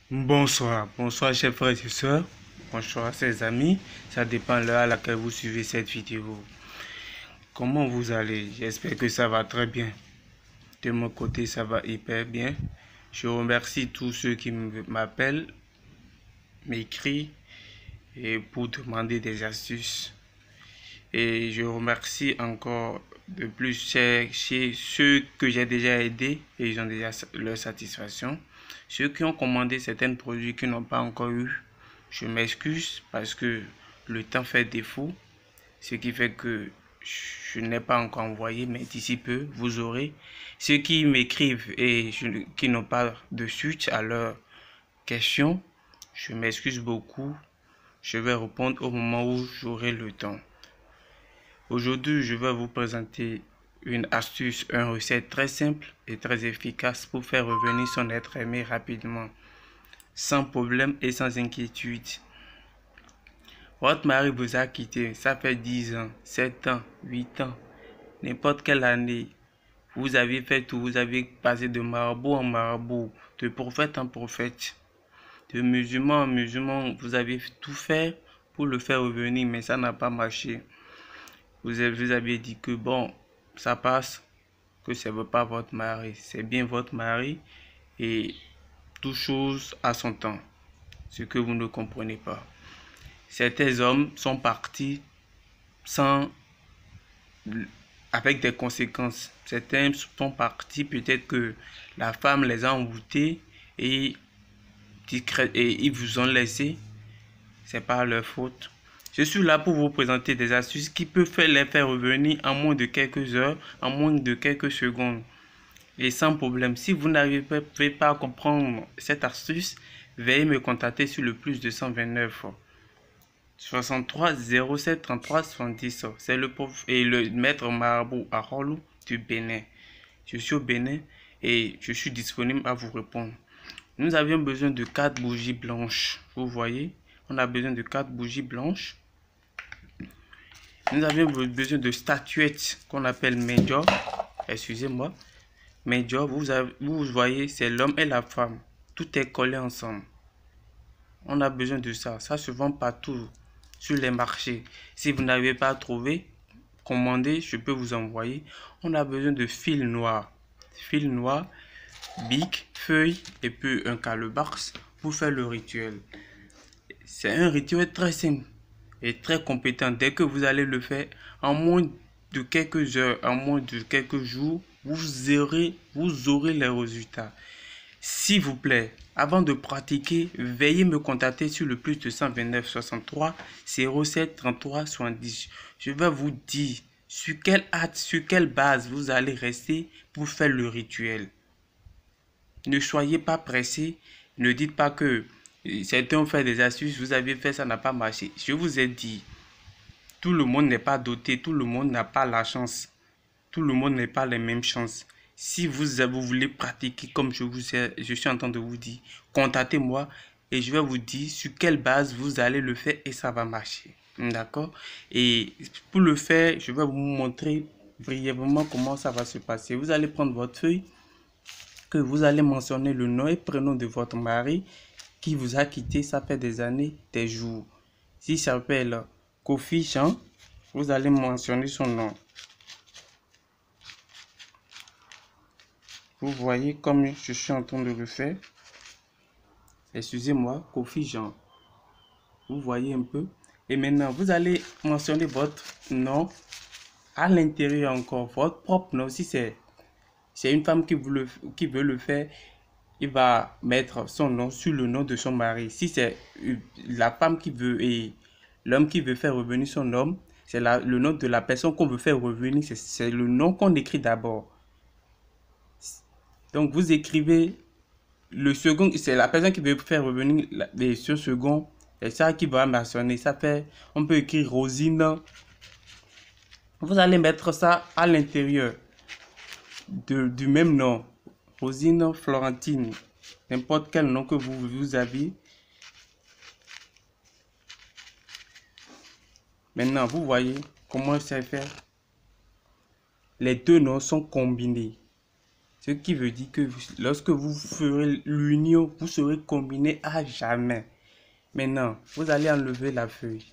Bonsoir chers frères et sœurs, bonsoir chers amis, ça dépend de l'heure à laquelle vous suivez cette vidéo. Comment vous allez? J'espère que ça va très bien. De mon côté, ça va hyper bien. Je remercie tous ceux qui m'appellent, m'écrivent et pour demander des astuces. Et je remercie encore de plus chez ceux que j'ai déjà aidés et ils ont déjà leur satisfaction. Ceux qui ont commandé certains produits qui n'ont pas encore eu, je m'excuse parce que le temps fait défaut, ce qui fait que je n'ai pas encore envoyé, mais d'ici peu, vous aurez. Ceux qui m'écrivent et qui n'ont pas de suite à leurs questions, je m'excuse beaucoup. Je vais répondre au moment où j'aurai le temps. Aujourd'hui, je vais vous présenter une astuce, une recette très simple et très efficace pour faire revenir son être aimé rapidement, sans problème et sans inquiétude. Votre mari vous a quitté, ça fait 10 ans, 7 ans, 8 ans, n'importe quelle année. Vous avez fait tout, vous avez passé de marabout en marabout, de prophète en prophète, de musulman en musulman, vous avez tout fait pour le faire revenir, mais ça n'a pas marché. Vous avez dit que bon, ça passe, que ce n'est pas votre mari, c'est bien votre mari et toute chose à son temps, ce que vous ne comprenez pas. Certains hommes sont partis sans, avec des conséquences. Certains sont partis, peut-être que la femme les a envoûtés et ils vous ont laissé. C'est pas leur faute. Je suis là pour vous présenter des astuces qui peuvent les faire revenir en moins de quelques heures, en moins de quelques secondes. Et sans problème. Si vous n'arrivez pas à comprendre cette astuce, veuillez me contacter sur le plus 229 63 07 33 70. C'est le prof et le maître marabout à Rolou du Bénin. Je suis au Bénin et je suis disponible à vous répondre. Nous avions besoin de 4 bougies blanches. Vous voyez, on a besoin de 4 bougies blanches. Nous avions besoin de statuettes qu'on appelle Major. Excusez-moi. Major, vous voyez, c'est l'homme et la femme. Tout est collé ensemble. On a besoin de ça. Ça se vend partout sur les marchés. Si vous n'avez pas trouvé, commandez, je peux vous envoyer. On a besoin de fil noir. Fil noir, bic, feuille et puis un calebasse pour faire le rituel. C'est un rituel très simple et très compétent. Dès que vous allez le faire, en moins de quelques heures, en moins de quelques jours, vous aurez les résultats. S'il vous plaît, avant de pratiquer, veuillez me contacter sur le plus de 129 63 07 33 70. Je vais vous dire sur quelle hâte, sur quelle base vous allez rester pour faire le rituel. Ne soyez pas pressé. Ne dites pas que certains ont fait des astuces, vous avez fait, ça n'a pas marché. Je vous ai dit, tout le monde n'est pas doté, tout le monde n'a pas la chance. Tout le monde n'est pas les mêmes chances. Si vous voulez pratiquer comme je suis en train de vous dire, contactez-moi et je vais vous dire sur quelle base vous allez le faire et ça va marcher. D'accord? Et pour le faire, je vais vous montrer brièvement comment ça va se passer. Vous allez prendre votre feuille, que vous allez mentionner le nom et prénom de votre mari qui vous a quitté, ça fait des années, des jours. S'il s'appelle Kofi Jean, vous allez mentionner son nom. Vous voyez comme je suis en train de le faire. Excusez-moi, Kofi Jean. Vous voyez un peu. Et maintenant, vous allez mentionner votre nom à l'intérieur encore. Votre propre nom. Si c'est une femme qui veut le faire, il va mettre son nom sur le nom de son mari. Si c'est la femme qui veut et l'homme qui veut faire revenir son homme, c'est le nom de la personne qu'on veut faire revenir. C'est le nom qu'on écrit d'abord. Donc, vous écrivez le second, c'est la personne qui veut faire revenir ce second. C'est ça qui va mentionner. Ça fait, on peut écrire Rosine. Vous allez mettre ça à l'intérieur du même nom. Rosine Florentine. N'importe quel nom que vous avez. Maintenant, vous voyez comment c'est fait. Les deux noms sont combinés. Ce qui veut dire que lorsque vous ferez l'union, vous serez combinés à jamais. Maintenant, vous allez enlever la feuille.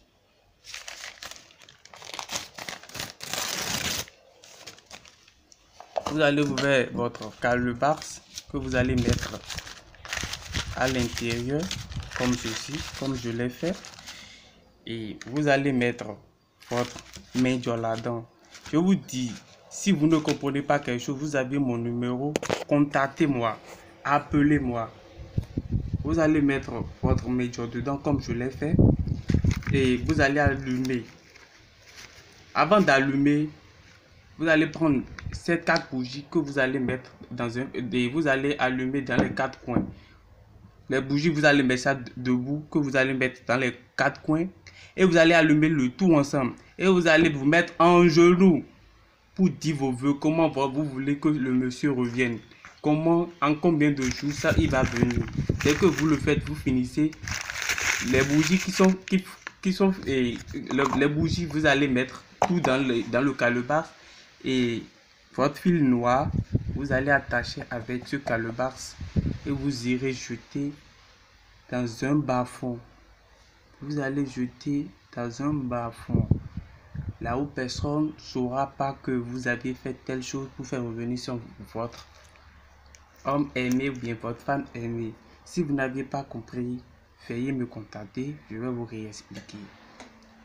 Vous allez ouvrir votre calebasse que vous allez mettre à l'intérieur, comme ceci, comme je l'ai fait. Et vous allez mettre votre médium là-dedans. Je vous dis, si vous ne comprenez pas quelque chose, vous avez mon numéro, contactez-moi, appelez-moi. Vous allez mettre votre médium dedans comme je l'ai fait et vous allez allumer. Avant d'allumer, vous allez prendre ces 4 bougies que vous allez mettre dans un et vous allez allumer dans les 4 coins. Les bougies, vous allez mettre ça debout, que vous allez mettre dans les 4 coins et vous allez allumer le tout ensemble et vous allez vous mettre en genoux pour dire vos vœux, comment vous voulez que le monsieur revienne, comment, en combien de jours ça il va venir. Dès que vous le faites, vous finissez les bougies les bougies, vous allez mettre tout dans le calebasse et votre fil noir, vous allez attacher avec ce calebasse et vous irez jeter dans un bas-fond. Vous allez jeter dans un bas-fond. Là où personne ne saura pas que vous avez fait telle chose pour faire revenir sur votre homme aimé ou bien votre femme aimée. Si vous n'aviez pas compris, veuillez me contacter, je vais vous réexpliquer.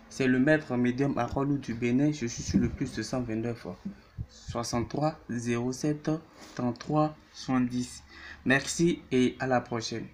C'est le maître médium Harold du Bénin, je suis sur le plus de 129 63 07 33 70. Merci et à la prochaine.